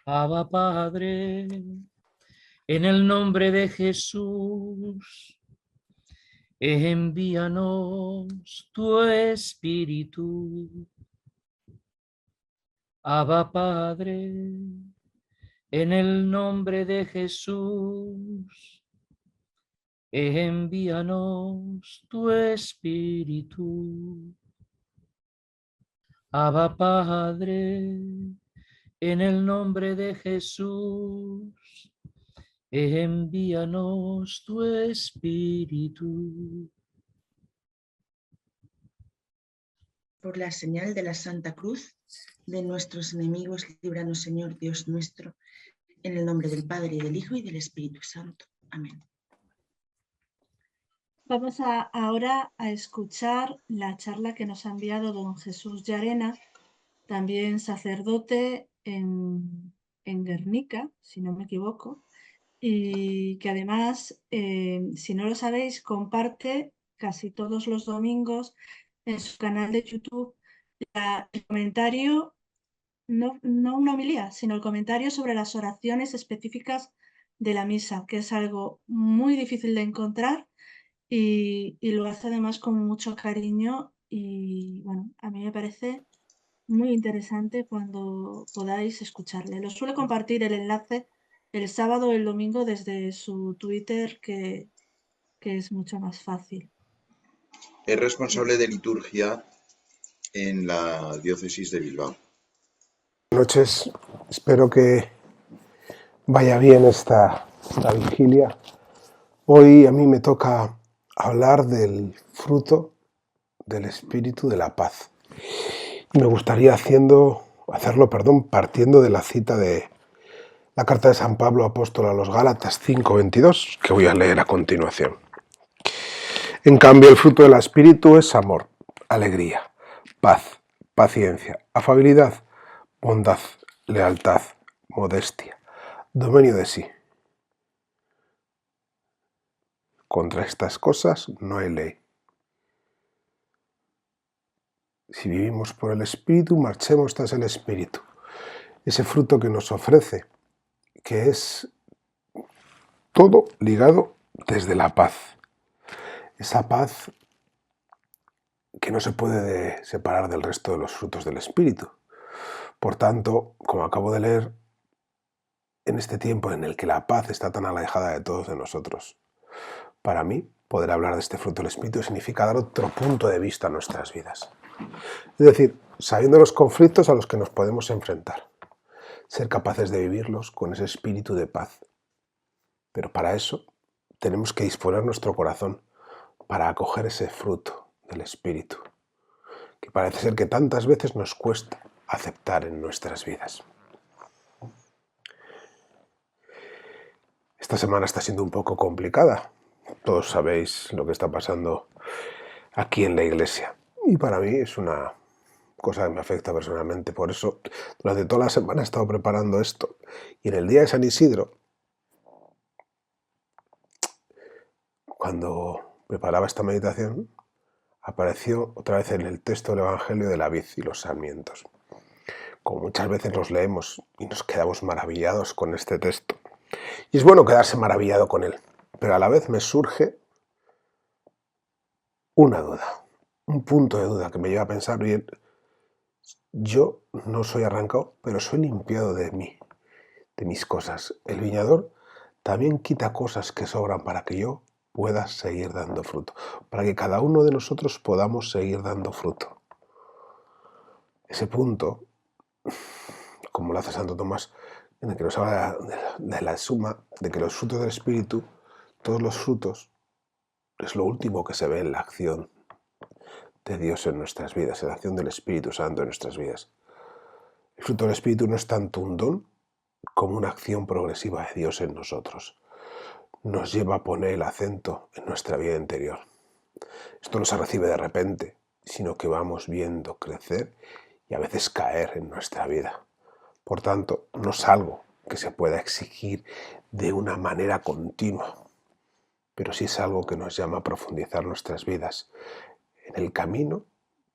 Abba Padre, en el nombre de Jesús, envíanos tu Espíritu. Abba Padre, en el nombre de Jesús, envíanos tu Espíritu. Abba Padre, en el nombre de Jesús, envíanos tu Espíritu. Por la señal de la Santa Cruz de nuestros enemigos, líbranos, Señor Dios nuestro, en el nombre del Padre, y del Hijo, y del Espíritu Santo. Amén. Vamos ahora a escuchar la charla que nos ha enviado don Jesús Llarena, también sacerdote en Guernica, si no me equivoco, y que además, si no lo sabéis, comparte casi todos los domingos en su canal de YouTube el comentario, no una homilía, sino el comentario sobre las oraciones específicas de la misa, que es algo muy difícil de encontrar y lo hace además con mucho cariño y bueno, a mí me parece muy interesante cuando podáis escucharle. Lo suele compartir el enlace el sábado o el domingo desde su Twitter, que es mucho más fácil. Es responsable de liturgia en la diócesis de Bilbao. Buenas noches, espero que vaya bien esta vigilia. Hoy a mí me toca hablar del fruto del espíritu de la paz. Y me gustaría hacerlo, partiendo de la cita de la carta de San Pablo apóstol a los Gálatas 5:22, que voy a leer a continuación. En cambio, el fruto del espíritu es amor, alegría, paz, paciencia, afabilidad, bondad, lealtad, modestia, dominio de sí. Contra estas cosas no hay ley. Si vivimos por el Espíritu, marchemos tras el Espíritu. Ese fruto que nos ofrece, que es todo ligado desde la paz. Esa paz que no se puede separar del resto de los frutos del Espíritu. Por tanto, como acabo de leer, en este tiempo en el que la paz está tan alejada de todos de nosotros, para mí, poder hablar de este fruto del Espíritu significa dar otro punto de vista a nuestras vidas. Es decir, sabiendo los conflictos a los que nos podemos enfrentar, ser capaces de vivirlos con ese espíritu de paz. Pero para eso tenemos que disponer nuestro corazón para acoger ese fruto del Espíritu, que parece ser que tantas veces nos cuesta aceptar en nuestras vidas. Esta semana está siendo un poco complicada. Todos sabéis lo que está pasando aquí en la iglesia. Y para mí es una cosa que me afecta personalmente. Por eso, durante toda la semana he estado preparando esto. Y en el día de San Isidro, cuando preparaba esta meditación, apareció otra vez en el texto del Evangelio de la vid y los sarmientos. Como muchas veces los leemos y nos quedamos maravillados con este texto. Y es bueno quedarse maravillado con él, pero a la vez me surge una duda, un punto de duda que me lleva a pensar, bien, yo no soy arrancado, pero soy limpiado de mí, de mis cosas. El viñador también quita cosas que sobran para que yo pueda seguir dando fruto, para que cada uno de nosotros podamos seguir dando fruto. Ese punto, como lo hace Santo Tomás, en el que nos habla de la suma, de que los frutos del Espíritu, todos los frutos, es lo último que se ve en la acción de Dios en nuestras vidas, en la acción del Espíritu Santo en nuestras vidas. El fruto del Espíritu no es tanto un don como una acción progresiva de Dios en nosotros. Nos lleva a poner el acento en nuestra vida interior. Esto no se recibe de repente, sino que vamos viendo crecer y a veces caer en nuestra vida. Por tanto, no es algo que se pueda exigir de una manera continua, pero sí es algo que nos llama a profundizar nuestras vidas en el camino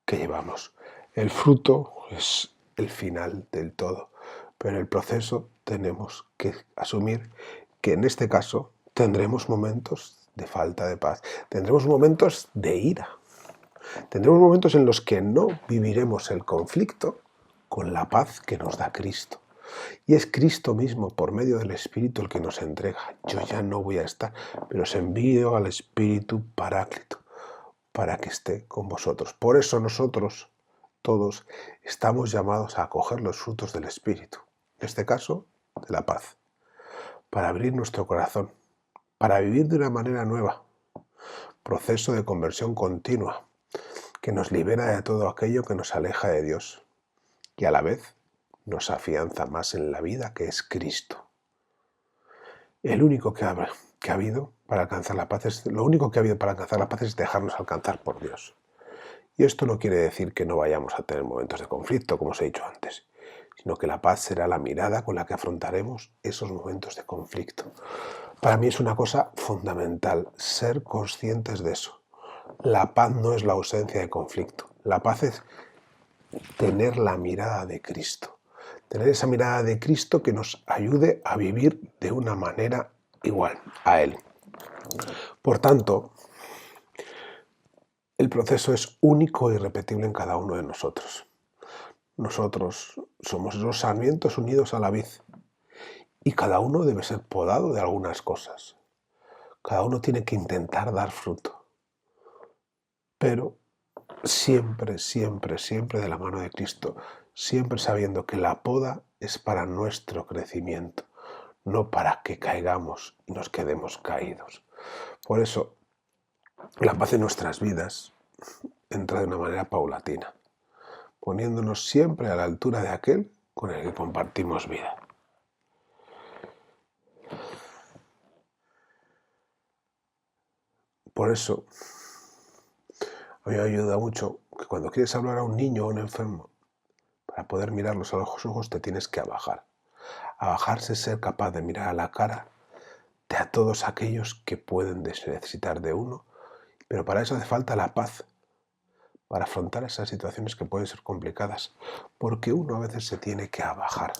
que llevamos. El fruto es el final del todo, Pero en el proceso tenemos que asumir que en este caso tendremos momentos de falta de paz, tendremos momentos de ira, tendremos momentos en los que no viviremos el conflicto con la paz que nos da Cristo. Y es Cristo mismo, por medio del Espíritu, el que nos entrega. Yo ya no voy a estar, pero os envío al Espíritu Paráclito para que esté con vosotros. Por eso nosotros, todos, estamos llamados a acoger los frutos del Espíritu. En este caso, de la paz. Para abrir nuestro corazón. Para vivir de una manera nueva. Proceso de conversión continua que nos libera de todo aquello que nos aleja de Dios. Y a la vez nos afianza más en la vida, que es Cristo. El único que ha habido para alcanzar la paz es, lo único que ha habido para alcanzar la paz es dejarnos alcanzar por Dios. Y esto no quiere decir que no vayamos a tener momentos de conflicto, como os he dicho antes, sino que la paz será la mirada con la que afrontaremos esos momentos de conflicto. Para mí es una cosa fundamental ser conscientes de eso. La paz no es la ausencia de conflicto. La paz es tener la mirada de Cristo. Tener esa mirada de Cristo que nos ayude a vivir de una manera igual a Él. Por tanto, el proceso es único e irrepetible en cada uno de nosotros. Nosotros somos los sarmientos unidos a la vid y cada uno debe ser podado de algunas cosas. Cada uno tiene que intentar dar fruto. Pero siempre, siempre, siempre de la mano de Cristo, siempre sabiendo que la poda es para nuestro crecimiento, no para que caigamos y nos quedemos caídos. Por eso, la paz en nuestras vidas entra de una manera paulatina, poniéndonos siempre a la altura de aquel con el que compartimos vida. Por eso, a mí me ayuda mucho que cuando quieres hablar a un niño o a un enfermo, para poder mirarlos a los ojos te tienes que abajar. Abajarse es ser capaz de mirar a la cara de a todos aquellos que pueden necesitar de uno, pero para eso hace falta la paz, para afrontar esas situaciones que pueden ser complicadas, porque uno a veces se tiene que abajar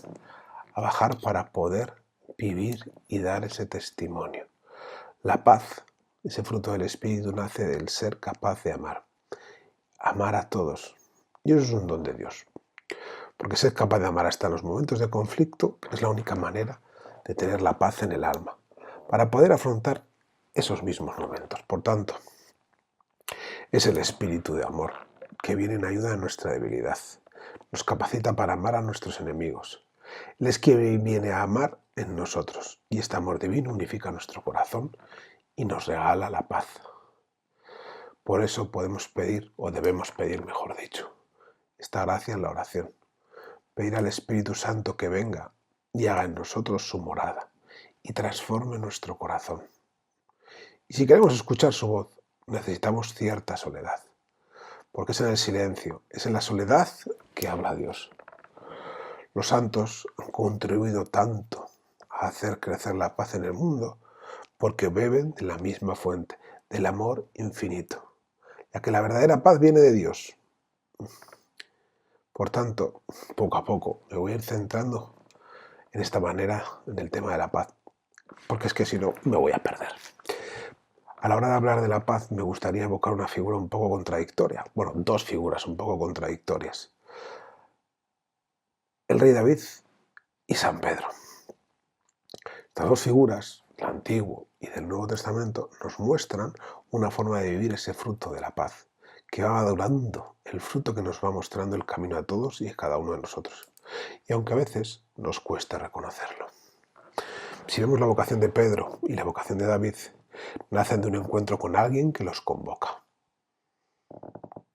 para poder vivir y dar ese testimonio. La paz, ese fruto del Espíritu, nace del ser capaz de amar a todos, y eso es un don de Dios. Porque ser capaz de amar hasta los momentos de conflicto es la única manera de tener la paz en el alma, para poder afrontar esos mismos momentos. Por tanto, es el espíritu de amor que viene en ayuda de nuestra debilidad. Nos capacita para amar a nuestros enemigos. Él es quien viene a amar en nosotros, y este amor divino unifica nuestro corazón y nos regala la paz. Por eso podemos pedir, o debemos pedir, mejor dicho, esta gracia en la oración. Pedir al Espíritu Santo que venga y haga en nosotros su morada y transforme nuestro corazón. Y si queremos escuchar su voz, necesitamos cierta soledad, porque es en el silencio, es en la soledad que habla Dios. Los santos han contribuido tanto a hacer crecer la paz en el mundo porque beben de la misma fuente, del amor infinito, ya que la verdadera paz viene de Dios. Por tanto, poco a poco me voy a ir centrando en esta manera en el tema de la paz, porque es que si no me voy a perder. A la hora de hablar de la paz me gustaría evocar una figura un poco contradictoria, bueno, dos figuras un poco contradictorias. El rey David y San Pedro. Estas dos figuras, del Antiguo y del Nuevo Testamento, nos muestran una forma de vivir ese fruto de la paz, que va madurando, el fruto que nos va mostrando el camino a todos y a cada uno de nosotros. Y aunque a veces nos cuesta reconocerlo. Si vemos la vocación de Pedro y la vocación de David, nacen de un encuentro con alguien que los convoca.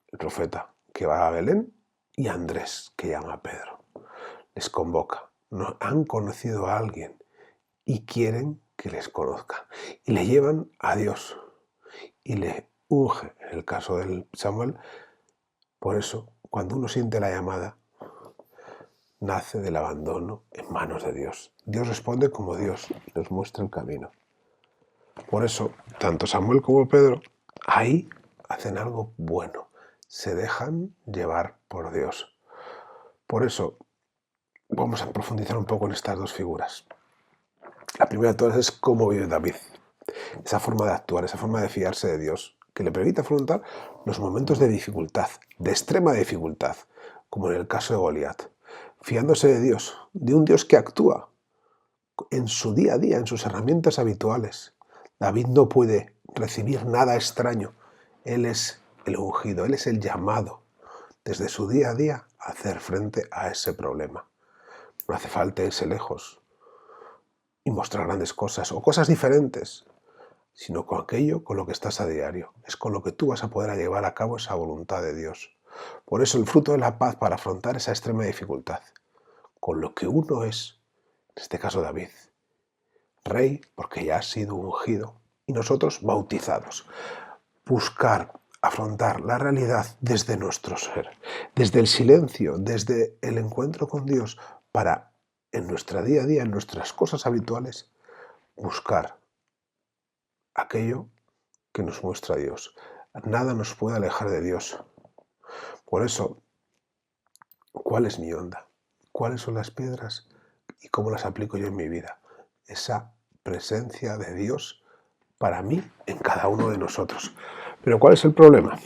El profeta que va a Belén y Andrés que llama a Pedro. Les convoca. Han conocido a alguien y quieren que les conozca. Y le llevan a Dios. Y le unge, en el caso de Samuel. Por eso, cuando uno siente la llamada, nace del abandono en manos de Dios. Dios responde como Dios y nos muestra el camino. Por eso, tanto Samuel como Pedro ahí hacen algo bueno. Se dejan llevar por Dios. Por eso, vamos a profundizar un poco en estas dos figuras. La primera de todas es cómo vive David. Esa forma de actuar, esa forma de fiarse de Dios, que le permite afrontar los momentos de dificultad, de extrema dificultad, como en el caso de Goliat, fiándose de Dios, de un Dios que actúa en su día a día, en sus herramientas habituales. David no puede recibir nada extraño. Él es el ungido, él es el llamado desde su día a día a hacer frente a ese problema. No hace falta irse lejos y mostrar grandes cosas o cosas diferentes, sino con aquello con lo que estás a diario. Es con lo que tú vas a poder llevar a cabo esa voluntad de Dios. Por eso el fruto de la paz para afrontar esa extrema dificultad, con lo que uno es, en este caso David, rey porque ya ha sido ungido y nosotros bautizados. Buscar, afrontar la realidad desde nuestro ser, desde el silencio, desde el encuentro con Dios, para en nuestra día a día, en nuestras cosas habituales, buscar aquello que nos muestra Dios. Nada nos puede alejar de Dios. Por eso, ¿cuál es mi onda? ¿Cuáles son las piedras y cómo las aplico yo en mi vida? Esa presencia de Dios para mí en cada uno de nosotros. Pero ¿cuál es el problema?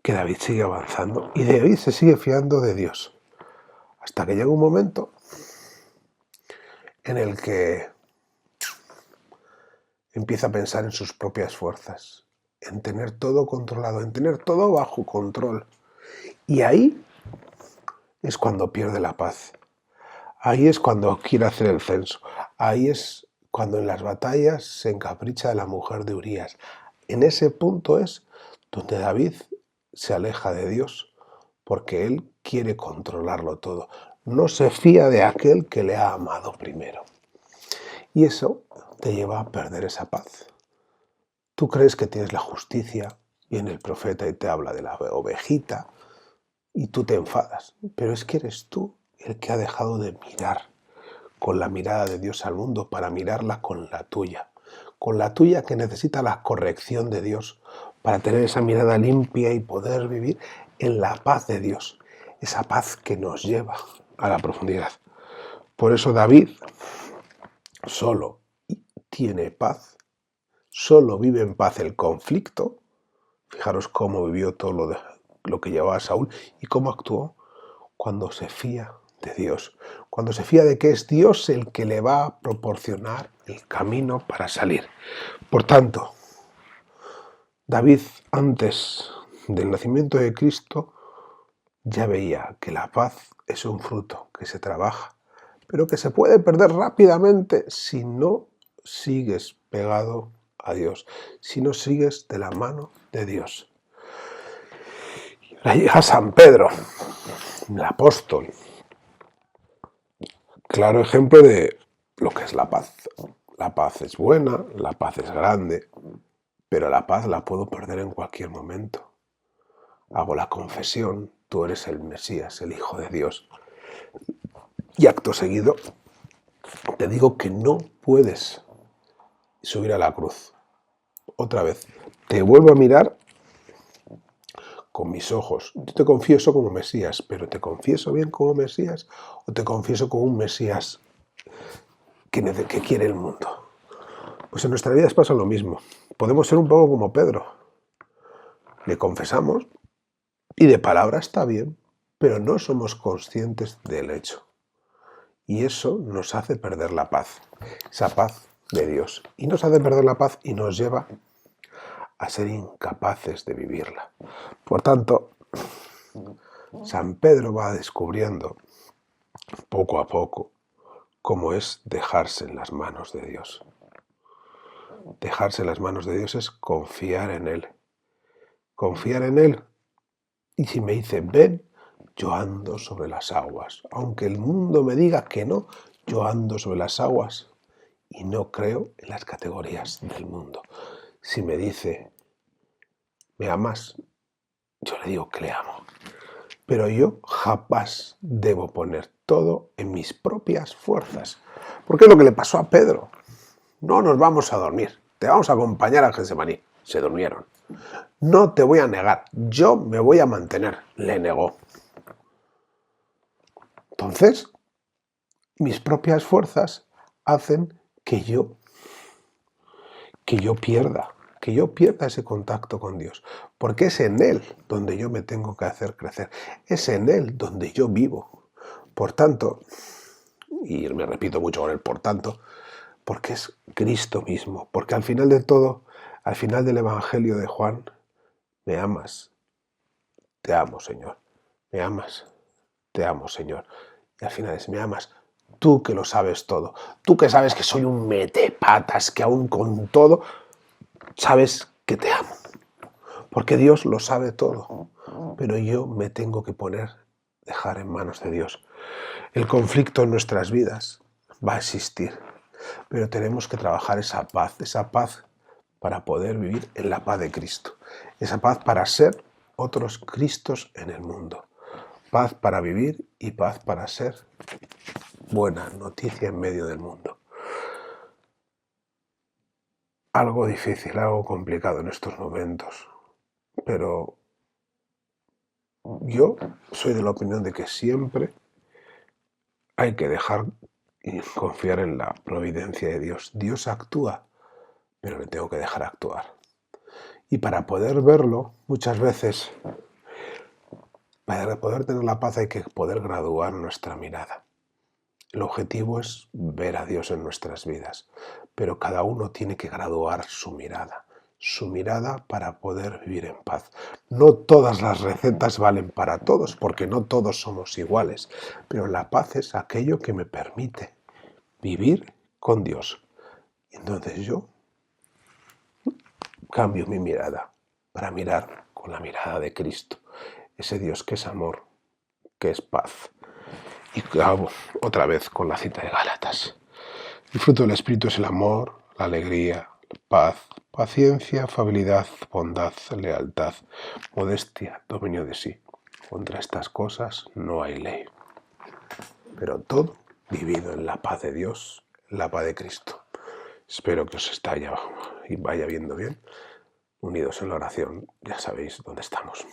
Que David sigue avanzando y David se sigue fiando de Dios. Hasta que llega un momento en el que empieza a pensar en sus propias fuerzas, en tener todo controlado, en tener todo bajo control. Y ahí es cuando pierde la paz. Ahí es cuando quiere hacer el censo. Ahí es cuando en las batallas se encapricha de la mujer de Urías. En ese punto es donde David se aleja de Dios, porque él quiere controlarlo todo. No se fía de aquel que le ha amado primero. Y eso te lleva a perder esa paz. Tú crees que tienes la justicia, viene el profeta y te habla de la ovejita y tú te enfadas, pero es que eres tú el que ha dejado de mirar con la mirada de Dios al mundo para mirarla con la tuya que necesita la corrección de Dios para tener esa mirada limpia y poder vivir en la paz de Dios, esa paz que nos lleva a la profundidad. Por eso David solo tiene paz, solo vive en paz el conflicto. Fijaros cómo vivió todo lo que llevaba Saúl y cómo actuó cuando se fía de Dios, cuando se fía de que es Dios el que le va a proporcionar el camino para salir. Por tanto, David, antes del nacimiento de Cristo, ya veía que la paz es un fruto que se trabaja, pero que se puede perder rápidamente si no sigues pegado a Dios, si no sigues de la mano de Dios. La llega San Pedro, el apóstol, claro ejemplo de lo que es la paz. La paz es buena, la paz es grande, pero la paz la puedo perder en cualquier momento. Hago la confesión, tú eres el Mesías, el Hijo de Dios. Y acto seguido te digo que no puedes subir a la cruz. Otra vez, te vuelvo a mirar con mis ojos. Yo te confieso como Mesías, pero ¿te confieso bien como Mesías o te confieso como un Mesías que quiere el mundo? Pues en nuestras vidas pasa lo mismo. Podemos ser un poco como Pedro. Le confesamos y de palabra está bien, pero no somos conscientes del hecho. Y eso nos hace perder la paz, esa paz de Dios. Y nos hace perder la paz y nos lleva a ser incapaces de vivirla. Por tanto, San Pedro va descubriendo poco a poco cómo es dejarse en las manos de Dios. Dejarse en las manos de Dios es confiar en Él. Confiar en Él. Y si me dice, ven, yo ando sobre las aguas. Aunque el mundo me diga que no, yo ando sobre las aguas y no creo en las categorías del mundo. Si me dice, ¿me amas? Yo le digo que le amo. Pero yo jamás debo poner todo en mis propias fuerzas. Porque es lo que le pasó a Pedro. No nos vamos a dormir. Te vamos a acompañar a Getsemaní. Se durmieron. No te voy a negar. Yo me voy a mantener. Le negó. Entonces, mis propias fuerzas hacen que yo pierda ese contacto con Dios, porque es en Él donde yo me tengo que hacer crecer, es en Él donde yo vivo. Por tanto, y me repito mucho con el por tanto, porque es Cristo mismo, porque al final de todo, al final del Evangelio de Juan, me amas, te amo, Señor, me amas, te amo, Señor, y al final es, me amas, tú que lo sabes todo, tú que sabes que soy un metepatas, que aún con todo, sabes que te amo, porque Dios lo sabe todo, pero yo me tengo que dejar en manos de Dios. El conflicto en nuestras vidas va a existir, pero tenemos que trabajar esa paz para poder vivir en la paz de Cristo, esa paz para ser otros Cristos en el mundo, paz para vivir y paz para ser buena noticia en medio del mundo. Algo difícil, algo complicado en estos momentos, pero yo soy de la opinión de que siempre hay que dejar y confiar en la providencia de Dios. Dios actúa, pero le tengo que dejar actuar. Y para poder verlo, muchas veces, para poder tener la paz hay que poder graduar nuestra mirada. El objetivo es ver a Dios en nuestras vidas, pero cada uno tiene que graduar su mirada para poder vivir en paz. No todas las recetas valen para todos, porque no todos somos iguales, pero la paz es aquello que me permite vivir con Dios. Y entonces yo cambio mi mirada para mirar con la mirada de Cristo, ese Dios que es amor, que es paz. Y acabo otra vez con la cita de Gálatas. El fruto del Espíritu es el amor, la alegría, la paz, paciencia, afabilidad, bondad, lealtad, modestia, dominio de sí. Contra estas cosas no hay ley. Pero todo vivido en la paz de Dios, en la paz de Cristo. Espero que os vaya viendo bien. Unidos en la oración, ya sabéis dónde estamos.